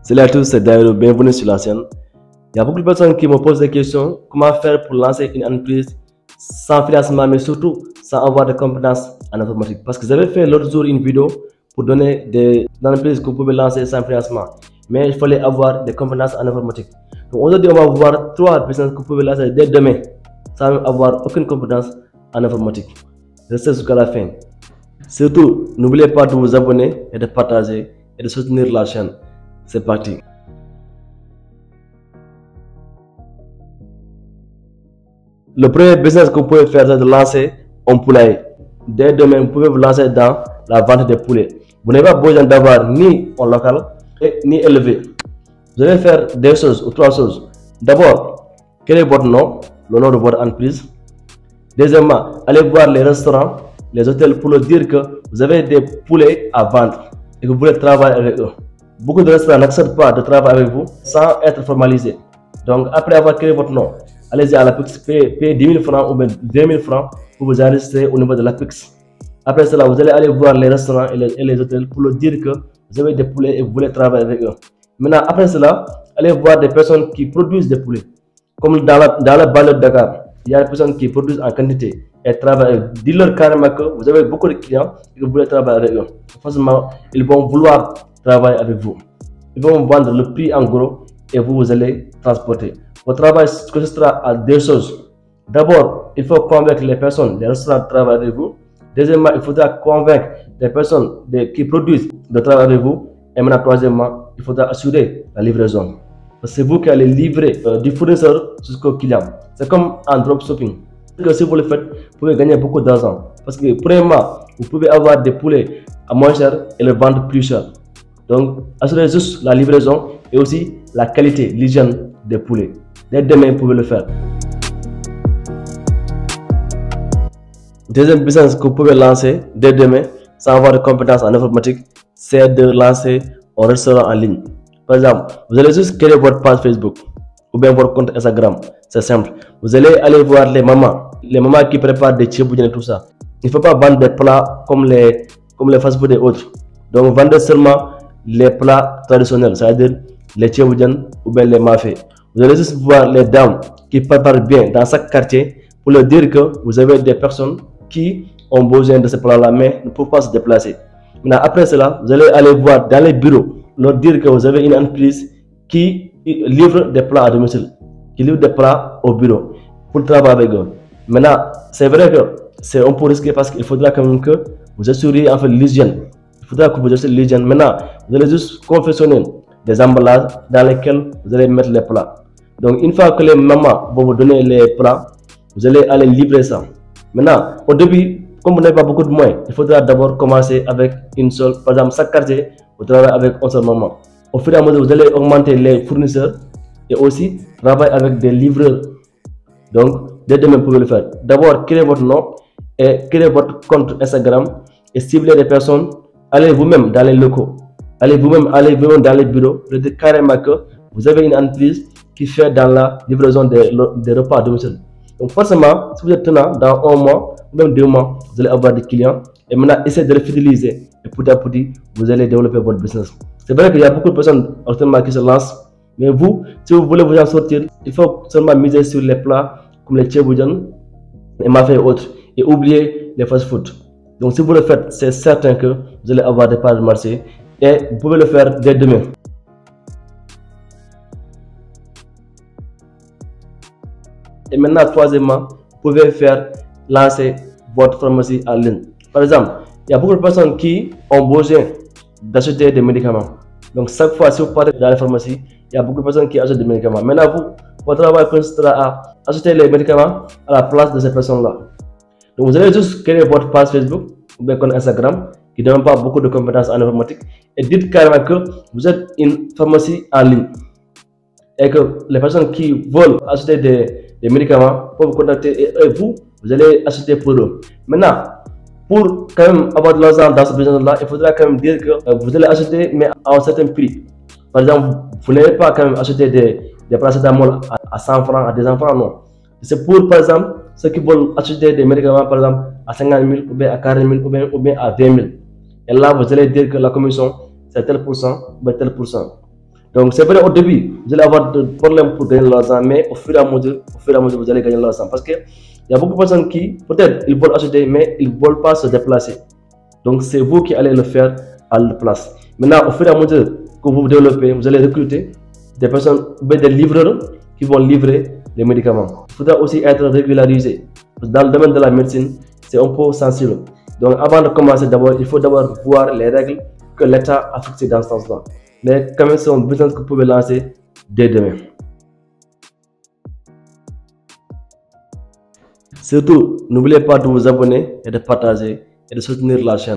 Salut à tous, c'est Dairo, bienvenue sur la chaîne. Il y a beaucoup de personnes qui me posent des questions. Comment faire pour lancer une entreprise sans financement, mais surtout sans avoir de compétences en informatique. Parce que j'avais fait l'autre jour une vidéo pour donner des entreprises que vous pouvez lancer sans financement. Mais il fallait avoir des compétences en informatique. Donc aujourd'hui, on va voir 3 business que vous pouvez lancer dès demain sans avoir aucune compétence en informatique. Restez jusqu'à la fin. Surtout, n'oubliez pas de vous abonner et de partager et de soutenir la chaîne. C'est parti. Le premier business que vous pouvez faire, c'est de lancer un poulailler. Dès demain, vous pouvez vous lancer dans la vente des poulets. Vous n'avez pas besoin d'avoir ni un local ni élevé. Vous allez faire 2 choses ou 3 choses. D'abord, quel est votre nom, le nom de votre entreprise. Deuxièmement, allez voir les restaurants, les hôtels pour leur dire que vous avez des poulets à vendre et que vous voulez travailler avec eux. Beaucoup de restaurants n'acceptent pas de travailler avec vous sans être formalisés. Donc, après avoir créé votre nom, allez-y à l'APEX, payez 10 000 francs ou bien 20 000 francs pour vous enregistrer au niveau de l'APEX. Après cela, vous allez aller voir les restaurants et les hôtels pour leur dire que vous avez des poulets et vous voulez travailler avec eux. Maintenant, après cela, allez voir des personnes qui produisent des poulets. Comme dans la banlieue de Dakar, il y a des personnes qui produisent en quantité et travaillent avec eux. Dites-leur carrément que vous avez beaucoup de clients et que vous voulez travailler avec eux. Forcément, ils vont vouloir travailler avec vous. Ils vont vendre le prix en gros et vous allez transporter. Votre travail consistera à 2 choses. D'abord, il faut convaincre les personnes, les restaurants de travailler avec vous. Deuxièmement, il faudra convaincre les personnes qui produisent de travailler avec vous. Et maintenant, troisièmement, il faudra assurer la livraison. C'est vous qui allez livrer du fournisseur jusqu'au client. C'est comme en dropshipping. Si vous le faites, vous pouvez gagner beaucoup d'argent. Parce que premièrement, vous pouvez avoir des poulets à moins cher et le vendre plus cher. Donc, assurez juste la livraison et aussi la qualité, l'hygiène des poulets. Dès demain, vous pouvez le faire. Deuxième business que vous pouvez lancer dès demain sans avoir de compétences en informatique, c'est de lancer un restaurant en ligne. Par exemple, vous allez juste créer votre page Facebook ou bien votre compte Instagram. C'est simple. Vous allez aller voir les mamans qui préparent des tchéboudiens et tout ça. Il ne faut pas vendre des plats comme les fast-food et autres. Donc, vendez seulement les plats traditionnels, c'est-à-dire les tchéboudiens ou bien les mafés. Vous allez juste voir les dames qui préparent bien dans chaque quartier pour leur dire que vous avez des personnes qui ont besoin de ces plats-là mais ne peuvent pas se déplacer. Maintenant, après cela, vous allez aller voir dans les bureaux, leur dire que vous avez une entreprise qui livre des plats à domicile, qui livre des plats au bureau pour travailler avec eux. Maintenant, c'est vrai que c'est un peu risqué parce qu'il faudra quand même que vous assuriez en fait l'hygiène. Il faudra que vous assuriez l'hygiène. Maintenant, vous allez juste confectionner des emballages dans lesquels vous allez mettre les plats. Donc, une fois que les mamans vont vous donner les plats, vous allez aller livrer ça. Maintenant, au début, comme vous n'avez pas beaucoup de moyens, il faudra d'abord commencer avec une seule. Par exemple, chaque quartier, vous travaillez avec une seule maman. Au fur et à mesure, vous allez augmenter les fournisseurs et aussi travailler avec des livreurs. Donc, dès demain, vous pouvez le faire. D'abord, créez votre nom et créez votre compte Instagram et ciblez les personnes. Allez vous-même dans les locaux. Allez vous-même dans les bureaux. Vous dites carrément que vous avez une entreprise qui fait dans la livraison des repas à domicile. Donc, forcément, si vous êtes tenant dans 1 mois ou même 2 mois, vous allez avoir des clients. Et maintenant, essayez de les fidéliser. Et petit à petit, vous allez développer votre business. C'est vrai qu'il y a beaucoup de personnes actuellement qui se lancent. Mais vous, si vous voulez vous en sortir, il faut seulement miser sur les plats comme les tchéboudiens, les mafés et autres. Et oublier les fast-food. Donc, si vous le faites, c'est certain que vous allez avoir des parts de marché. Et vous pouvez le faire dès demain. Et maintenant, troisièmement, vous pouvez lancer votre pharmacie en ligne. Par exemple, il y a beaucoup de personnes qui ont besoin d'acheter des médicaments. Donc, chaque fois, si vous partez dans la pharmacie, il y a beaucoup de personnes qui achètent des médicaments. Maintenant, votre travail consistera à acheter les médicaments à la place de ces personnes-là. Donc, vous allez juste créer votre page Facebook ou bien compte Instagram qui ne demande pas beaucoup de compétences en informatique et dites carrément que vous êtes une pharmacie en ligne et que les personnes qui veulent acheter des médicaments peuvent vous contacter et vous allez acheter pour eux. Maintenant, pour quand même avoir de l'argent dans ce business-là, il faudra quand même dire que vous allez acheter mais à un certain prix. Par exemple, vous n'allez pas quand même acheter des paracétamol à 100 francs, à 200 francs, non. C'est pour, par exemple, ceux qui veulent acheter des médicaments, par exemple, à 50 000 ou bien à 40 000 ou bien à 20 000. Et là, vous allez dire que la commission, c'est tel pourcent ou bien tel pourcent. Donc c'est vrai au début, vous allez avoir des problèmes pour gagner de l'argent, mais au fur et à mesure, vous allez gagner de l'argent. Parce qu'il y a beaucoup de personnes qui, peut-être, ils veulent acheter, mais ils ne veulent pas se déplacer. Donc c'est vous qui allez le faire à leur place. Maintenant, au fur et à mesure que vous vous développez, vous allez recruter des personnes, des livreurs qui vont livrer les médicaments. Il faudra aussi être régularisé. Dans le domaine de la médecine, c'est un peu sensible. Donc avant de commencer, d'abord, il faut d'abord voir les règles que l'État a fixées dans ce sens-là. Mais quand même, c'est un business que vous pouvez lancer dès demain. Surtout, n'oubliez pas de vous abonner et de partager et de soutenir la chaîne.